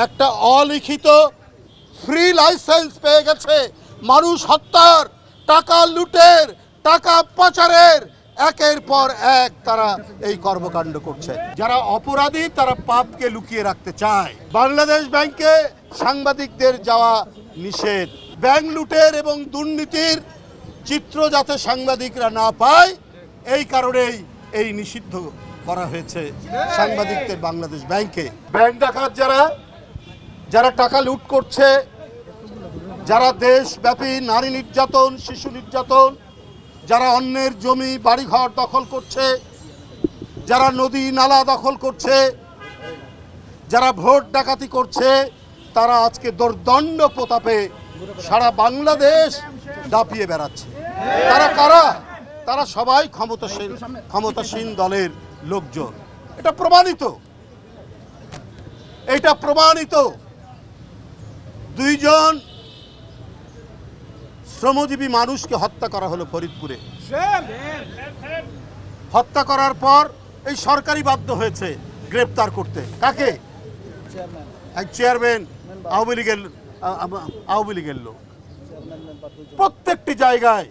একটা অলিখিত free licence পেয়ে গেছে মানুষ হত্যার, টাকা লুটের, টাকা পাচারের একের পর এক তারা এই কর্মকাণ্ড করছে। যারা অপরাধী তারা পাপকে লুকিয়ে রাখতে চায়। বাংলাদেশ ব্যাংকে সাংবাদিকদের যাওয়া নিষেধ। ব্যাংক লুটের এবং দুর্নীতির চিত্র যাতে সাংবাদিকরা না পায় এই কারণেই এই নিষিদ্ধ করা হয়েছে সাংবাদিকদের বাংলাদেশ ব্যাংকে। ব্যাংক ডাকাত যারা টাকা লুট করছে, যারা দেশব্যাপী নারী নির্যাতন, শিশু নির্যাতন, যারা অন্যের জমি বাড়িঘর দখল করছে, যারা নদী নালা দখল করছে, যারা ভোট ডাকাতি করছে, তারা আজকে দোর্দণ্ড প্রতাপে সারা বাংলাদেশ দাপিয়ে বেড়াচ্ছে। তারা কারা? তারা সবাই ক্ষমতাসীন দলের লোকজন। এটা প্রমাণিত। দুইজন শ্রমজীবী মানুষকে হত্যা করা হলো ফরিদপুরে। হত্যা করার পর এই সরকারি বাধ্য হয়েছে গ্রেপ্তার করতে। কাকে? এক চেয়ারম্যান, আওয়ামী লীগের লোক। প্রত্যেকটি জায়গায়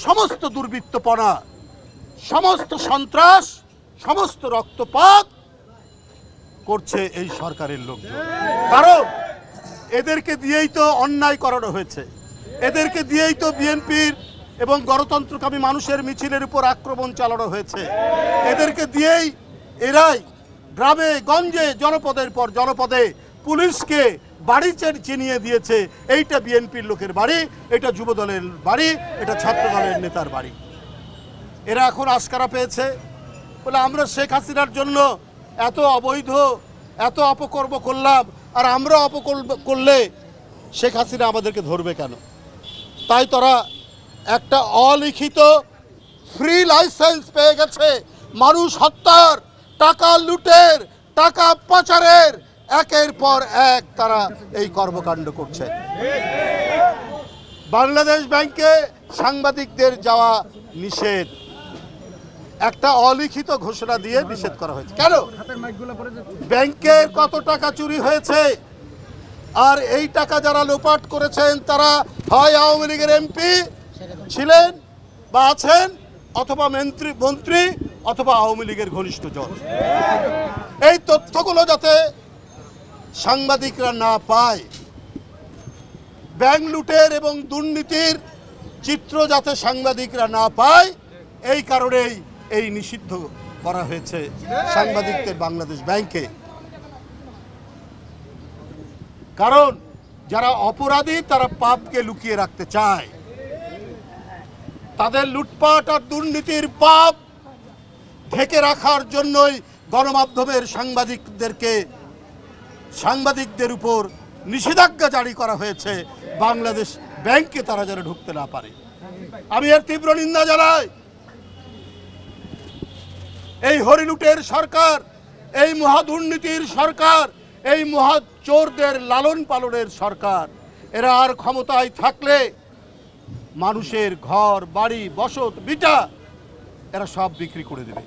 সমস্ত দুর্বৃত্তপনা, সমস্ত সন্ত্রাস, সমস্ত রক্তপাত করছে এই সরকারের লোকজন। কারণ এদেরকে দিয়েই তো অন্যায় করানো হয়েছে, এদেরকে দিয়েই তো বিএনপির এবং গণতন্ত্রকামী মানুষের মিছিলের উপর আক্রমণ চালানো হয়েছে, এদেরকে দিয়েই এরাই গ্রামে গঞ্জে জনপদের পর জনপদে পুলিশকে বাড়ি চিনিয়ে দিয়েছে। এইটা বিএনপির লোকের বাড়ি, এটা যুব দলের বাড়ি, এটা ছাত্র দলের নেতার বাড়ি। এরা এখন আশকারা পেয়েছে বলে আমরা শেখ হাসিনার জন্য এত অবৈধ, এত অপকর্ম করলাম, আর আমরা অপকর্ম করলে শেখ হাসিনা আমাদেরকে ধরবে কেন? তাই তারা একটা অলিখিত ফ্রি লাইসেন্স পেয়ে গেছে মানুষ হত্যার, টাকা লুটের, টাকা পাচারের একের পর এক তারা এই কর্মকাণ্ড করছে। বাংলাদেশ ব্যাংকে সাংবাদিকদের যাওয়া নিষেধ। একটা অলিখিত ঘোষণা দিয়ে নিষেধ করা হয়েছে। কেন? ব্যাংকের কত টাকা চুরি হয়েছে, আর এই টাকা যারা লোপাট করেছেন তারা হয় আওয়ামী লীগের এমপি ছিলেন বা আছেন, অথবা মন্ত্রী, অথবা আওয়ামী লীগের ঘনিষ্ঠ জন। এই তথ্যগুলো যাতে সাংবাদিকরা না পায়, ব্যাংক লুটের এবং দুর্নীতির চিত্র যাতে সাংবাদিকরা না পায় এই কারণেই এই নিষিদ্ধ করা হয়েছে সাংবাদিকদের বাংলাদেশ ব্যাংকে। কারণ যারা অপরাধী তারা পাপকে লুকিয়ে রাখতে চায়। তাদের লুটপাট আর দুর্নীতির পাপ ঢেকে রাখার জন্যই গণমাধ্যমের সাংবাদিকদের উপর নিষেধাজ্ঞা জারি করা হয়েছে বাংলাদেশ ব্যাংকে তারা যেন ঢুকতে না পারে। আমি এর তীব্র নিন্দা জানাই। এই হরিলুটের সরকার, এই মহাদুর্নীতির সরকার, এই মহাচোরদের লালন পালনের সরকার, এরা আর ক্ষমতায় থাকলে মানুষের ঘর বাড়ি বসত ভিটা এরা সব বিক্রি করে দেবে।